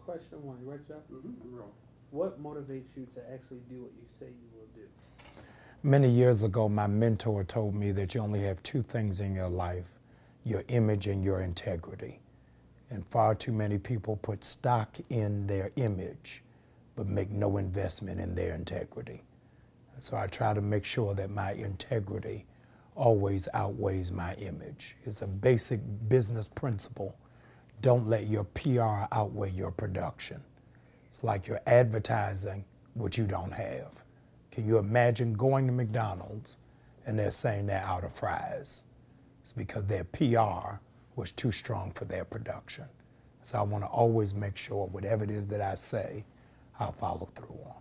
Question one, you ready, Jeff? I'm wrong. What motivates you to actually do what you say you will do? Many years ago, my mentor told me that you only have two things in your life, your image and your integrity. And far too many people put stock in their image, but make no investment in their integrity. So I try to make sure that my integrity always outweighs my image. It's a basic business principle. Don't let your PR outweigh your production. It's like you're advertising what you don't have. Can you imagine going to McDonald's and they're saying they're out of fries? It's because their PR was too strong for their production. So I want to always make sure whatever it is that I say, I'll follow through on.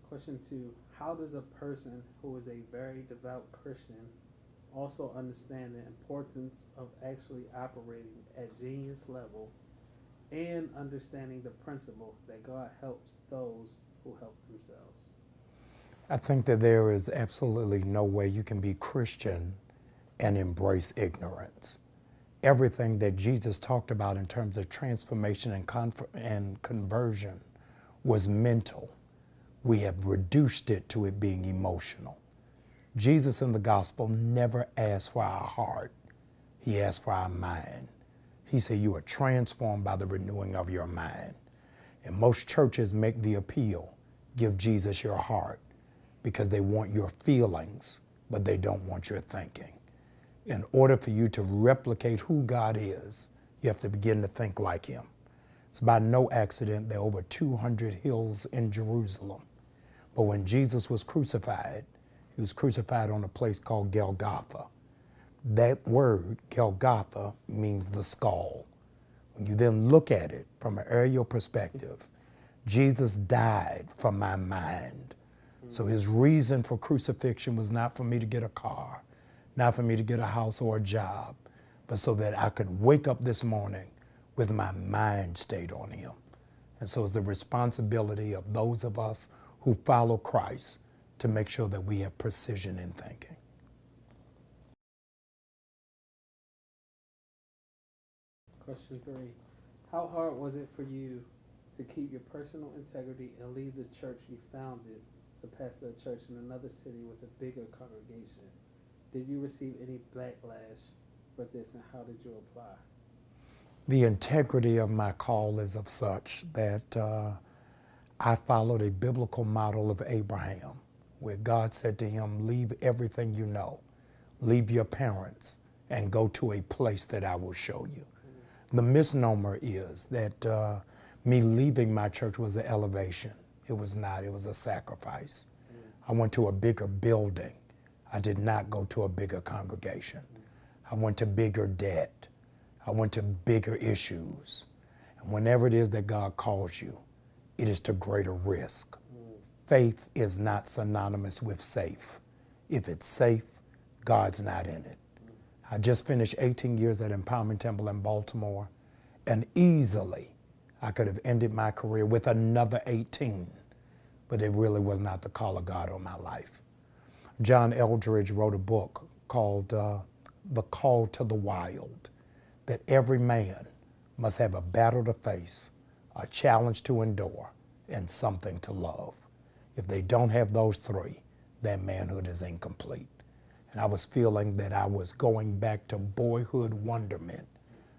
Question two, how does a person who is a very devout Christian also understand the importance of actually operating at genius level and understanding the principle that God helps those who help themselves? I think that there is absolutely no way you can be Christian and embrace ignorance. Everything that Jesus talked about in terms of transformation and conversion was mental. We have reduced it to it being emotional. Jesus in the gospel never asked for our heart. He asked for our mind. He said, you are transformed by the renewing of your mind. And most churches make the appeal, give Jesus your heart, because they want your feelings, but they don't want your thinking. In order for you to replicate who God is, you have to begin to think like him. It's by no accident there are over 200 hills in Jerusalem. But when Jesus was crucified, he was crucified on a place called Golgotha. That word, Golgotha, means the skull. When you then look at it from an aerial perspective, Jesus died from my mind. So his reason for crucifixion was not for me to get a car, not for me to get a house or a job, but so that I could wake up this morning with my mind stayed on him. And so it's the responsibility of those of us who follow Christ to make sure that we have precision in thinking. Question three, how hard was it for you to keep your personal integrity and leave the church you founded to pastor a church in another city with a bigger congregation? Did you receive any backlash for this, and how did you apply? The integrity of my call is of such that I followed a biblical model of Abraham, where God said to him, leave everything you know, leave your parents, and go to a place that I will show you. The misnomer is that me leaving my church was an elevation. It was not, it was a sacrifice. I went to a bigger building. I did not go to a bigger congregation. I went to bigger debt. I went to bigger issues. And whenever it is that God calls you, it is to greater risk. Faith is not synonymous with safe. If it's safe, God's not in it. I just finished 18 years at Empowerment Temple in Baltimore, and easily I could have ended my career with another 18, but it really was not the call of God on my life. John Eldredge wrote a book called The Call to the Wild, that every man must have a battle to face, a challenge to endure, and something to love. If they don't have those three, their manhood is incomplete. And I was feeling that I was going back to boyhood wonderment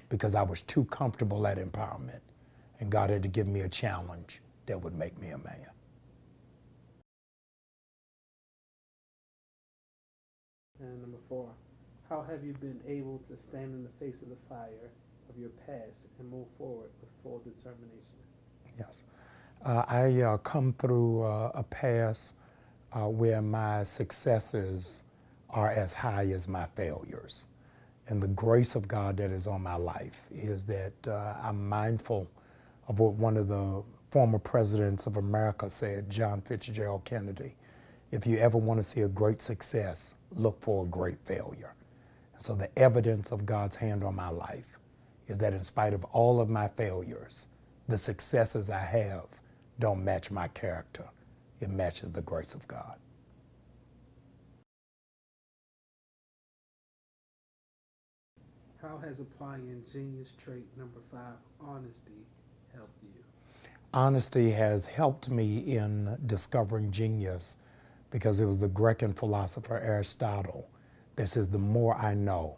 because I was too comfortable at Empowerment. And God had to give me a challenge that would make me a man. And number four, how have you been able to stand in the face of the fire of your past and move forward with full determination? Yes. I come through a past where my successes are as high as my failures. And the grace of God that is on my life is that I'm mindful of what one of the former presidents of America said, John Fitzgerald Kennedy. If you ever want to see a great success, look for a great failure. And so the evidence of God's hand on my life is that in spite of all of my failures, the successes I have don't match my character. It matches the grace of God. How has applying genius trait number 5, honesty, helped you? Honesty has helped me in discovering genius because it was the Greek philosopher Aristotle that says, the more I know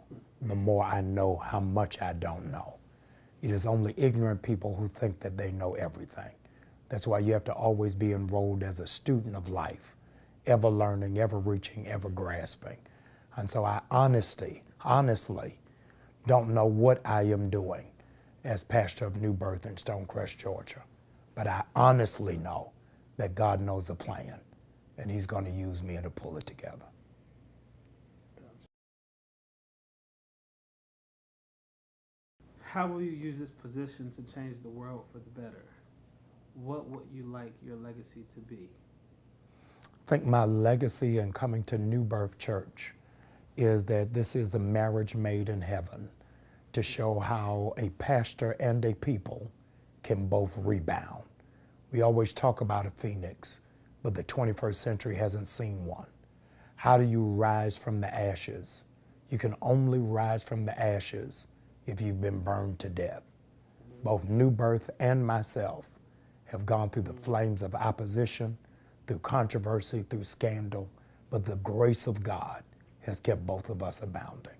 how much I don't know. It is only ignorant people who think that they know everything. That's why you have to always be enrolled as a student of life, ever learning, ever reaching, ever grasping. And so I honestly don't know what I am doing as pastor of New Birth in Stonecrest, Georgia. But I honestly know that God knows a plan, and he's going to use me to pull it together. How will you use this position to change the world for the better? What would you like your legacy to be? I think my legacy in coming to New Birth Church is that this is a marriage made in heaven, to show how a pastor and a people can both rebound. We always talk about a phoenix, but the 21st century hasn't seen one. How do you rise from the ashes? You can only rise from the ashes if you've been burned to death. Both New Birth and myself have gone through the flames of opposition, through controversy, through scandal, but the grace of God has kept both of us abounding.